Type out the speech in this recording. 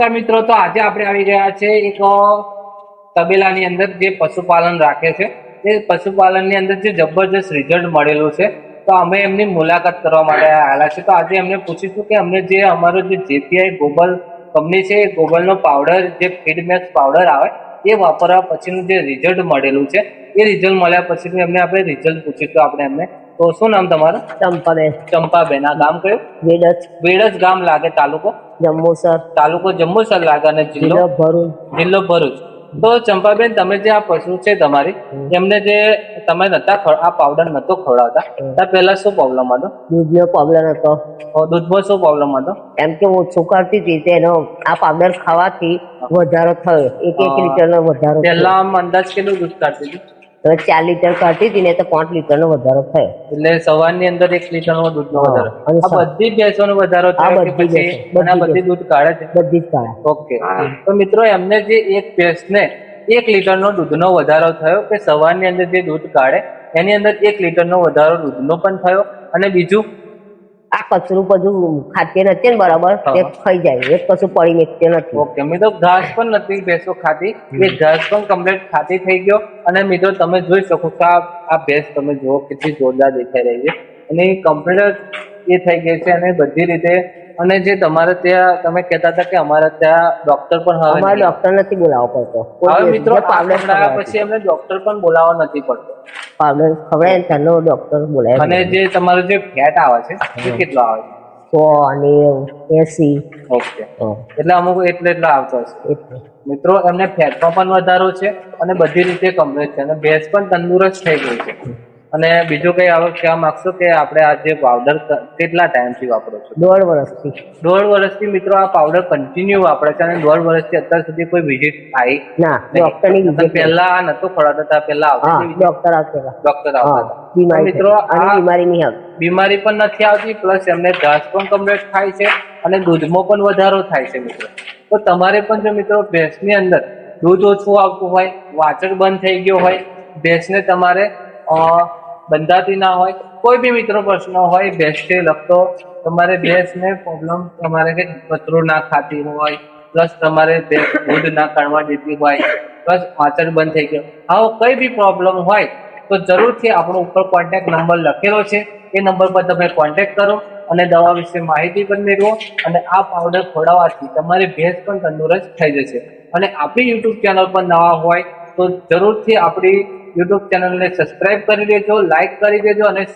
મિત્રો, તો આજે આપણે આવી ગયા છે એક તબેલાની અંદર જે પશુપાલન રાખે છે. એ પશુપાલનની અંદર જે જબરજસ્ત રિઝલ્ટ મળેલું છે, તો અમે એમની મુલાકાત કરવા માટે આવેલા છે. તો આજે એમને પૂછીશું કે અમને જે અમારો જે જેપીઆઈ ગ્લોબલ કંપની છે, એ ગ્લોબલનો પાવડર જે ફીડમેક્સ પાવડર આવે એ વાપરવા પછીનું જે રિઝલ્ટ મળેલું છે, એ રિઝલ્ટ મળ્યા પછીનું એમને આપણે રિઝલ્ટ પૂછીશું આપણે એમને. તો શું નામ તમારું? ચંપાબેન. ચંપાબેન. આ ગામ કયું? વેડજ ગામ લાગે. તાલુકો જંબુસર. તાલુકો જંબુસર લાગે અને જિલ્લો ભરૂચ. તો ચંપાબેન, તમે જે આ પશુ છે તમારી, એમને જે તમે આ પાવડર નતો ખવડાવતા, ત્યાં પહેલા શું પ્રોબ્લેમ હતો? દૂધનો પ્રોબ્લેમ હતો. દૂધમાં શું પ્રોબ્લેમ હતો? એમ કે ઓછું કરતી હતી તેનો આ પાવડર ખાવાથી વધારો થયો. 1 લીટરનો વધારો. પહેલા આમ અંદાજ કેટલું દૂધ કાઢતી હતી? 4 લીટર કાઢતી હતી ને તો 5 લીટરનો વધારો થયો. એટલે સવારની અંદર 1 લીટરનો દૂધનો વધારો. આ બધી ભેંસોનો વધારો થયો કે પછી બધી દૂધ કાઢે છે? બધી જ કાઢે. ઓકે. તો મિત્રો, એમને જે એક ભેંસને 1 લીટરનો દૂધનો વધારો થયો કે સવારની અંદર જે દૂધ કાઢે એની અંદર 1 લીટરનો વધારો દૂધનો પણ થયો, અને બીજું આ કચરું બધું ખાતે નથી ને બરાબર, તે ખાઈ જાય. એક કશું પડી નીકળે નથી. ઓકે મિત્રો, ઘાસ પણ નથી ભેંસો ખાતી, એ ઘાસ પણ કમ્પ્લીટ ખાતી થઈ ગયો. અને મિત્રો, તમે જોઈ શકો છો આ ભેંસ તમે જુઓ કેટલી જોરદાર દેખાઈ રહી છે, અને કમ્પ્લીટ એ થઈ ગઈ છે અને બધી રીતે. અને જે તમારે ત્યાં તમે કહેતા હતા કે અમારે ત્યાં ડોક્ટર પણ હવે અમારે ડોક્ટર નથી બોલાવવો પડતો. હવે મિત્રો, પાવડર પછી એમને ડોક્ટર પણ બોલાવવા નથી પડતો. પાવડર ખવડાય ને તેનો ડોક્ટર બોલાવે. અને જે તમારો જે ફેટ આવે છે એ કેટલો આવે છે? 100 અને 80. ઓકે. એટલે અમુક એટલો આવતો હશે. મિત્રો, એમને ફેટમાં પણ વધારો છે અને બધી રીતે કમ્પ્લીટ છે, અને ભેંસ પણ તંદુરસ્ત થઈ ગઈ છે. અને બીજું કઈ આવે કહેવા માંગશો કે આપણે આ જે પાવડર કેટલા ટાઈમથી વાપરો છો? 1.5 વર્ષથી. 1.5 વર્ષથી મિત્રો આ પાવડર કન્ટિન્યુ વાપરે છે, અને 1.5 વર્ષથી અત્યાર સુધી કોઈ વિઝિટ આવી ના? ડોક્ટરની વિઝિટ પહેલા આ નતો ખવડાવતા, પહેલા આવતી ડોક્ટર આવતા. મિત્રો, આ બીમારી નહીં આવતી. બીમારી પણ નથી આવતી, પ્લસ એમને ઘાસ પણ કમ્પ્લીટ થાય છે અને દૂધમાં પણ વધારો થાય છે. મિત્રો, તો તમારે પણ જો મિત્રો ભેંસની અંદર દૂધ ઓછું આવતું હોય, વાછર બંધ થઈ ગયો હોય, ભેંસને તમારે બંધાતી ના હોય, કોઈ બી મિત્રો પ્રશ્ન હોય ભેંસથી લગતો, તમારે ભેંસને પ્રોબ્લેમ તમારે કે કચરો ના ખાતી હોય, પ્લસ તમારે દૂધ ના કાઢવા દેતી હોય, પ્લસ વાછર બંધ થઈ ગયો, આવો કઈ બી પ્રોબ્લેમ હોય તો જરૂરથી આપણો ઉપર કોન્ટેક્ટ નંબર લખેલો છે, એ નંબર પર તમે કોન્ટેક્ટ કરો અને દવા વિશે માહિતી પણ મેળવો. અને આ પાવડર ખવડાવવાથી તમારી ભેંસ પણ તંદુરસ્ત થઈ જશે. અને આપણી યુટ્યુબ ચેનલ પર નવા હોય તો જરૂરથી આપણી યુટ્યુબ ચેનલને સબસ્ક્રાઇબ કરી દેજો, લાઈક કરી દેજો અને